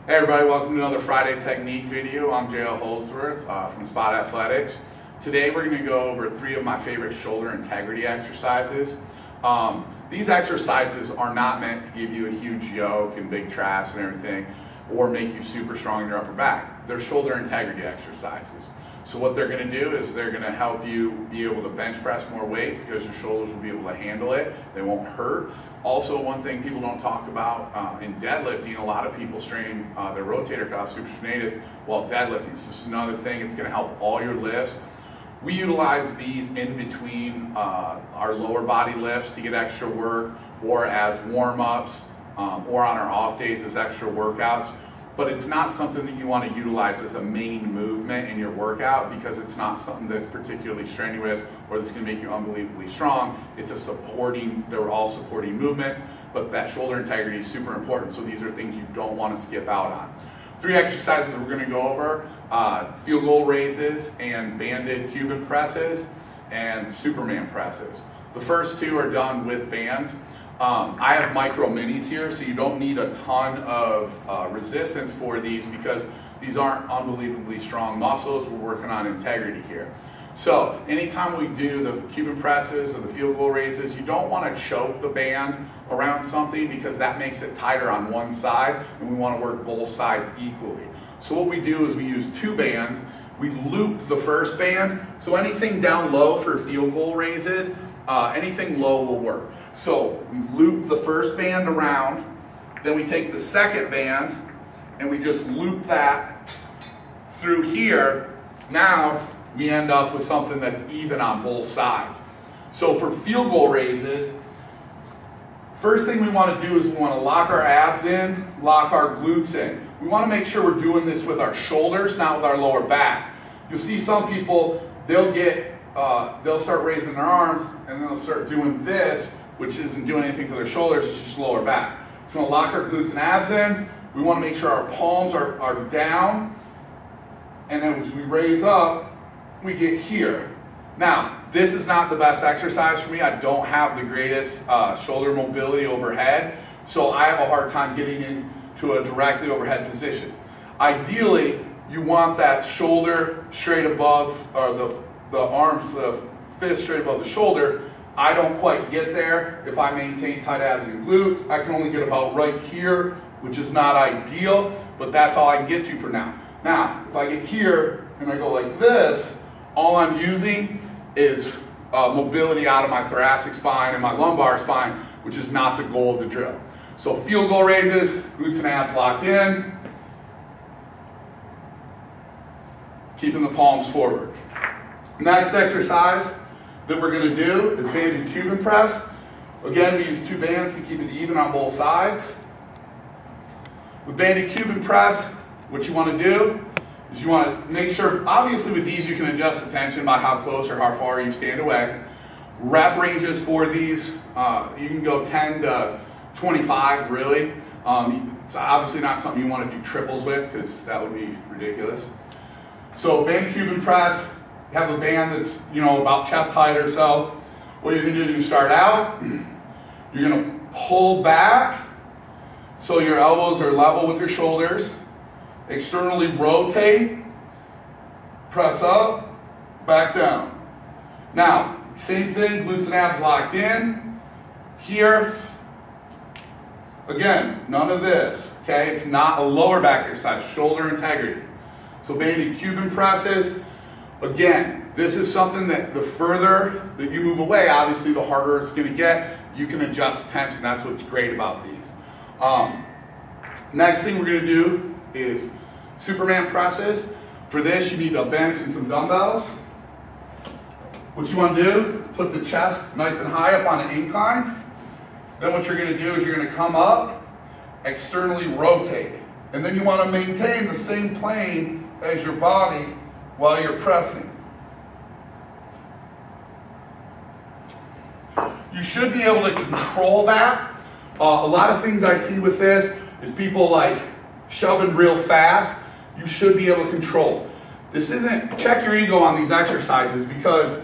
Hey everybody, welcome to another Friday Technique video. I'm J.L. Holdsworth from Spot Athletics. Today we're going to go over 3 of my favorite shoulder integrity exercises. These exercises are not meant to give you a huge yoke and big traps and everything, or make you super strong in your upper back. They're shoulder integrity exercises. So what they're going to do is they're going to help you be able to bench press more weight because your shoulders will be able to handle it. They won't hurt. Also, one thing people don't talk about in deadlifting, a lot of people strain their rotator cuff, supraspinatus, while deadlifting. So this is another thing. It's going to help all your lifts. We utilize these in between our lower body lifts to get extra work, or as warm-ups, or on our off days as extra workouts. But it's not something that you want to utilize as a main movement in your workout, because it's not something that's particularly strenuous or that's going to make you unbelievably strong. It's a supporting, they're all supporting movements, but that shoulder integrity is super important. So these are things you don't want to skip out on. 3 exercises we're going to go over: field goal raises and banded Cuban presses and Superman presses. The first 2 are done with bands. I have micro minis here, so you don't need a ton of resistance for these, because these aren't unbelievably strong muscles. We're working on integrity here. So anytime we do the Cuban presses or the field goal raises, you don't want to choke the band around something, because that makes it tighter on one side, and we want to work both sides equally. So what we do is we use 2 bands. We loop the first band, so anything down low for field goal raises, anything low will work. So we loop the first band around, then we take the second band and we just loop that through here. Now we end up with something that's even on both sides. So for field goal raises, first thing we want to do is we want to lock our abs in, lock our glutes in. We want to make sure we're doing this with our shoulders, not with our lower back. You'll see some people, they'll start raising their arms and then they'll start doing this, which isn't doing anything for their shoulders, it's just lower back. So we're going to lock our glutes and abs in. We want to make sure our palms are down, and then as we raise up, we get here. Now, this is not the best exercise for me. I don't have the greatest shoulder mobility overhead, so I have a hard time getting into a directly overhead position. Ideally, you want that shoulder straight above, or the arms, the fist straight above the shoulder. I don't quite get there if I maintain tight abs and glutes. I can only get about right here, which is not ideal, but that's all I can get to for now. Now, if I get here and I go like this, all I'm using is mobility out of my thoracic spine and my lumbar spine, which is not the goal of the drill. So field goal raises, glutes and abs locked in, keeping the palms forward. Next exercise that we're going to do is banded Cuban press. Again, we use 2 bands to keep it even on both sides. With banded Cuban press, what you want to do is you want to make sure, obviously with these you can adjust the tension by how close or how far you stand away. Rep ranges for these, you can go 10 to 25 really. It's obviously not something you want to do triples with, because that would be ridiculous. So banded Cuban press, have a band that's, about chest height or so. What you're going to do is start out, you're going to pull back so your elbows are level with your shoulders, externally rotate, press up, back down. Now, same thing, glutes and abs locked in. Here, again, none of this, okay? It's not a lower back exercise, shoulder integrity. So banded Cuban presses. Again, this is something that the further that you move away, obviously the harder it's going to get. You can adjust tension. That's what's great about these. Next thing we're going to do is Superman presses. For this, you need a bench and some dumbbells. What you want to do, put the chest nice and high up on an incline. Then what you're going to do is you're going to come up, externally rotate. And then you want to maintain the same plane as your body while you're pressing. You should be able to control that. A lot of things I see with this is people like shoving real fast. You should be able to control. This isn't, check your ego on these exercises, because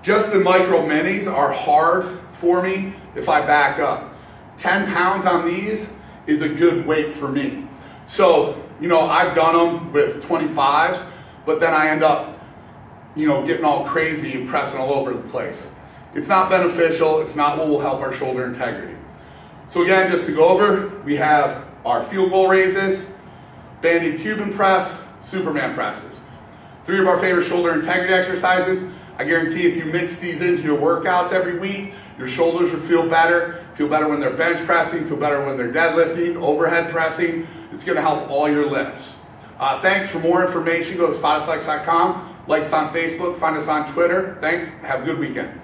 just the micro minis are hard for me if I back up. 10 pounds on these is a good weight for me. So you know, I've done them with 25s, but then I end up, you know, getting all crazy and pressing all over the place. It's not beneficial. It's not what will help our shoulder integrity. So again, just to go over, we have our field goal raises, banded Cuban press, Superman presses. 3 of our favorite shoulder integrity exercises. I guarantee if you mix these into your workouts every week, your shoulders will feel better when they're bench pressing, feel better when they're deadlifting, overhead pressing. It's gonna help all your lifts. Thanks. For more information, go to spotedflex.com, like us on Facebook, find us on Twitter. Thanks, have a good weekend.